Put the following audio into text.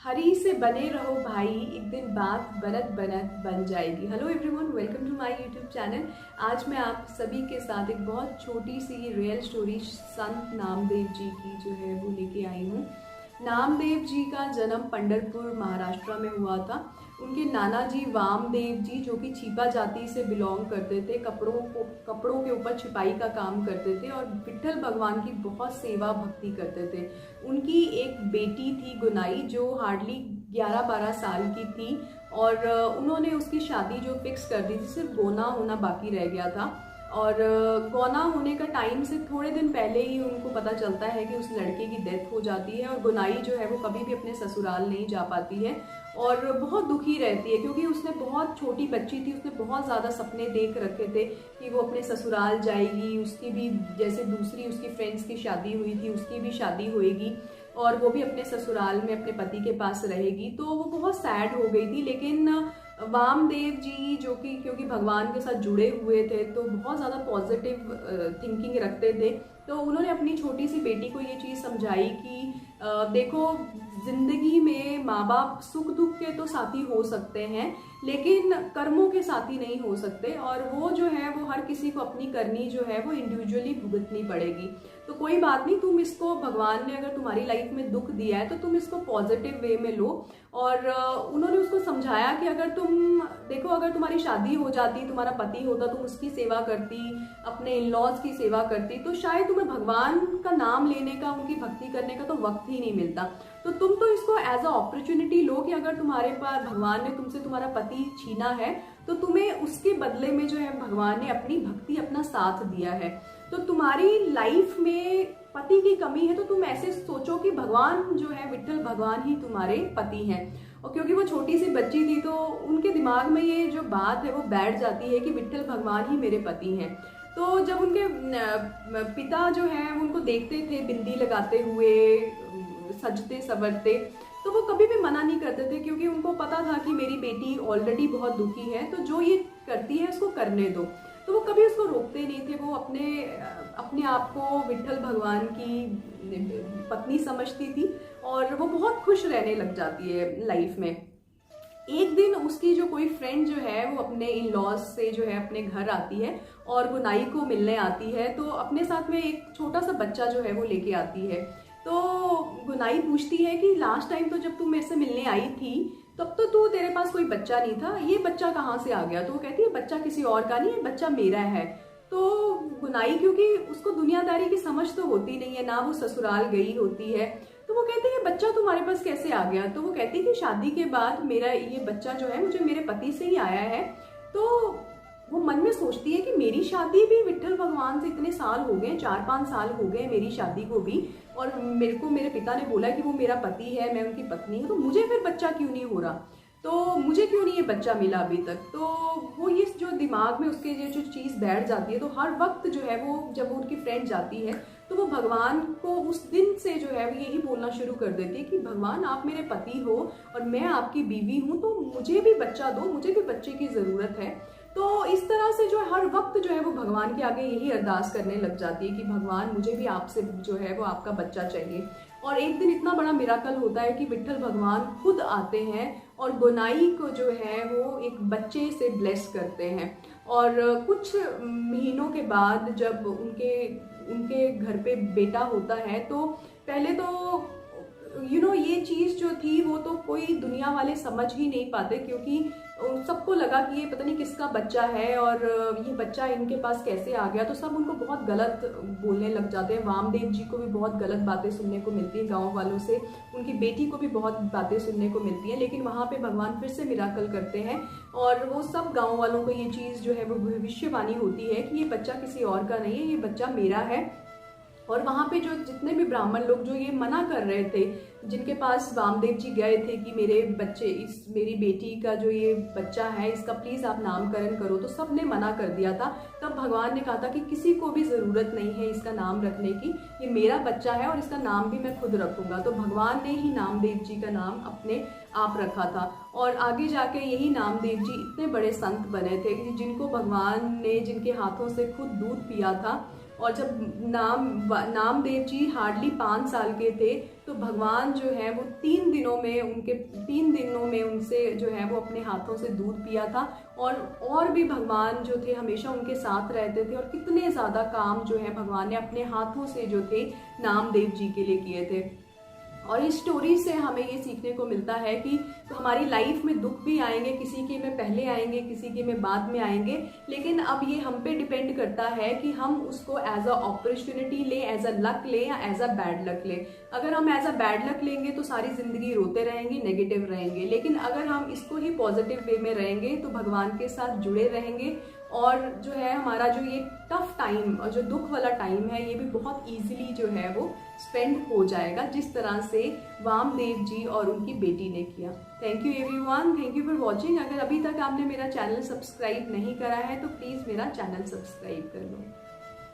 हरी से बने रहो भाई, एक दिन बात बनत बनत बन जाएगी। Hello everyone, welcome to my YouTube channel. आज मैं आप सभी के साथ एक बहुत छोटी सी रियल स्टोरी संत नामदेव जी की जो है वो लेके आई हूँ। नामदेव जी का जन्म पंढरपुर महाराष्ट्र में हुआ था। उनके नाना जी वामदेव जी, जो कि छिपा जाति से बिलोंग करते थे, कपड़ों के ऊपर छिपाई का काम करते थे और विट्ठल भगवान की बहुत सेवा भक्ति करते थे। उनकी एक बेटी थी गुनाई, जो हार्डली 11-12 साल की थी और उन्होंने उसकी शादी जो फिक्स कर दी थी, सिर्फ गोना होना बाकी रह गया था। और गौना होने का टाइम से थोड़े दिन पहले ही उनको पता चलता है कि उस लड़के की डेथ हो जाती है और गुनाई जो है वो कभी भी अपने ससुराल नहीं जा पाती है और बहुत दुखी रहती है, क्योंकि उसने बहुत छोटी बच्ची थी, उसने बहुत ज़्यादा सपने देख रखे थे कि वो अपने ससुराल जाएगी, उसकी भी जैसे दूसरी उसकी फ्रेंड्स की शादी हुई थी उसकी भी शादी होएगी और वो भी अपने ससुराल में अपने पति के पास रहेगी। तो वो बहुत सैड हो गई थी। लेकिन वामदेव जी, जो कि क्योंकि भगवान के साथ जुड़े हुए थे, तो बहुत ज़्यादा पॉजिटिव थिंकिंग रखते थे, तो उन्होंने अपनी छोटी सी बेटी को ये चीज़ समझाई कि देखो, जिंदगी में माँ बाप सुख दुख के तो साथी हो सकते हैं, लेकिन कर्मों के साथी नहीं हो सकते, और वो जो है वो हर किसी को अपनी करनी जो है वो इंडिविजुअली भुगतनी पड़ेगी। तो कोई बात नहीं, तुम इसको, भगवान ने अगर तुम्हारी लाइफ में दुख दिया है तो तुम इसको पॉजिटिव वे में लो। और उन्होंने उसको समझाया कि अगर तुम देखो, अगर तुम्हारी शादी हो जाती, तुम्हारा पति होता, तुम उसकी सेवा करती, अपने इन लॉज की सेवा करती, तो शायद तुम्हें भगवान का नाम लेने का, उनकी भक्ति करने का तो वक्त ही नहीं मिलता। तो तुम तो इसको एज अ अपॉर्चुनिटी लो कि अगर तुम्हारे पास भगवान ने तुमसे तुम्हारा पति छीना है तो तुम्हें उसके बदले में जो है भगवान ने अपनी भक्ति, अपना साथ दिया है। तो तुम्हारी लाइफ में पति की कमी है तो तुम ऐसे सोचो कि भगवान जो है, विट्ठल भगवान ही तुम्हारे पति हैं। और क्योंकि वो छोटी सी बच्ची थी तो उनके दिमाग में ये जो बात है वो बैठ जाती है कि विट्ठल भगवान ही मेरे पति हैं। तो जब उनके पिता जो है उनको देखते थे बिंदी लगाते हुए, सजते संवरते, तो वो कभी भी मना नहीं करते थे, क्योंकि उनको पता था कि मेरी बेटी ऑलरेडी बहुत दुखी है, तो जो ये करती है उसको करने दो। तो वो कभी उसको रोकते नहीं थे। वो अपने आप को विट्ठल भगवान की पत्नी समझती थी और वो बहुत खुश रहने लग जाती है लाइफ में। एक दिन उसकी जो कोई फ्रेंड जो है वो अपने इन लॉज से जो है अपने घर आती है और गुनाई को मिलने आती है, तो अपने साथ में एक छोटा सा बच्चा जो है वो लेके आती है। तो गुनाई पूछती है कि लास्ट टाइम तो जब तुम मेरे से मिलने आई थी तब तो तू, तेरे पास कोई बच्चा नहीं था, ये बच्चा कहाँ से आ गया? तो वो कहती है बच्चा किसी और का नहीं है, बच्चा मेरा है। तो गुनाई, क्योंकि उसको दुनियादारी की समझ तो होती नहीं है, ना वो ससुराल गई होती है, तो वो कहती है बच्चा तुम्हारे पास कैसे आ गया? तो वो कहती है कि शादी के बाद मेरा ये बच्चा जो है मुझे मेरे पति से ही आया है। तो वो मन में सोचती है कि मेरी शादी भी विट्ठल भगवान से इतने साल हो गए, 4-5 साल हो गए मेरी शादी को भी, और मेरे को मेरे पिता ने बोला कि वो मेरा पति है, मैं उनकी पत्नी हूँ, तो मुझे फिर बच्चा क्यों नहीं हो रहा? तो मुझे क्यों नहीं ये बच्चा मिला अभी तक? तो वो ये जो दिमाग में उसके ये जो चीज़ बैठ जाती है, तो हर वक्त जो है वो, जब वो उनकी फ्रेंड जाती है तो वो भगवान को उस दिन से जो है वो यही बोलना शुरू कर देती है कि भगवान, आप मेरे पति हो और मैं आपकी बीवी हूँ, तो मुझे भी बच्चा दो, मुझे भी बच्चे की ज़रूरत है। तो इस तरह से जो हर वक्त जो है वो भगवान के आगे यही अरदास करने लग जाती है कि भगवान, मुझे भी आपसे जो है वो आपका बच्चा चाहिए। और एक दिन इतना बड़ा मिराकल होता है कि विट्ठल भगवान खुद आते हैं और गुनाई को जो है वो एक बच्चे से ब्लेस करते हैं। और कुछ महीनों के बाद जब उनके घर पे बेटा होता है, तो पहले तो ये चीज़ जो थी वो तो कोई दुनिया वाले समझ ही नहीं पाते, क्योंकि सबको लगा कि ये पता नहीं किसका बच्चा है और ये बच्चा इनके पास कैसे आ गया। तो सब उनको बहुत गलत बोलने लग जाते हैं। वामदेव जी को भी बहुत गलत बातें सुनने को मिलती हैं गांव वालों से, उनकी बेटी को भी बहुत बातें सुनने को मिलती हैं। लेकिन वहाँ पे भगवान फिर से मिराकल करते हैं और वो सब गाँव वालों को ये चीज़ जो है वो भविष्यवाणी होती है कि ये बच्चा किसी और का नहीं है, ये बच्चा मेरा है। और वहाँ पे जो जितने भी ब्राह्मण लोग जो ये मना कर रहे थे, जिनके पास वामदेव जी गए थे कि मेरे बच्चे, मेरी बेटी का जो ये बच्चा है इसका प्लीज़ आप नामकरण करो, तो सब ने मना कर दिया था। तब भगवान ने कहा था कि किसी को भी ज़रूरत नहीं है इसका नाम रखने की, ये मेरा बच्चा है और इसका नाम भी मैं खुद रखूँगा। तो भगवान ने ही नामदेव जी का नाम अपने आप रखा था और आगे जाके यही नामदेव जी इतने बड़े संत बने थे कि जिनको भगवान ने, जिनके हाथों से खुद दूध पिया था, और जब नामदेव जी हार्डली 5 साल के थे तो भगवान जो है वो 3 दिनों में उनसे जो है वो अपने हाथों से दूध पिया था। और भी भगवान जो थे हमेशा उनके साथ रहते थे, और कितने ज़्यादा काम जो है भगवान ने अपने हाथों से जो थे नामदेव जी के लिए किए थे। और इस स्टोरी से हमें ये सीखने को मिलता है कि तो हमारी लाइफ में दुख भी आएंगे, किसी के में पहले आएंगे, किसी के में बाद में आएंगे, लेकिन अब ये हम पे डिपेंड करता है कि हम उसको एज अ अपॉर्चुनिटी लें, एज अ लक लें या एज अ बैड लक लें। अगर हम एज अ बैड लक लेंगे तो सारी जिंदगी रोते रहेंगे, नेगेटिव रहेंगे, लेकिन अगर हम इसको ही पॉजिटिव वे में रहेंगे तो भगवान के साथ जुड़े रहेंगे, और जो है हमारा जो ये टफ टाइम और जो दुख वाला टाइम है ये भी बहुत इजीली जो है वो स्पेंड हो जाएगा, जिस तरह से वामदेव जी और उनकी बेटी ने किया। Thank you everyone, thank you for watching. अगर अभी तक आपने मेरा चैनल सब्सक्राइब नहीं करा है तो प्लीज़ मेरा चैनल सब्सक्राइब कर लो।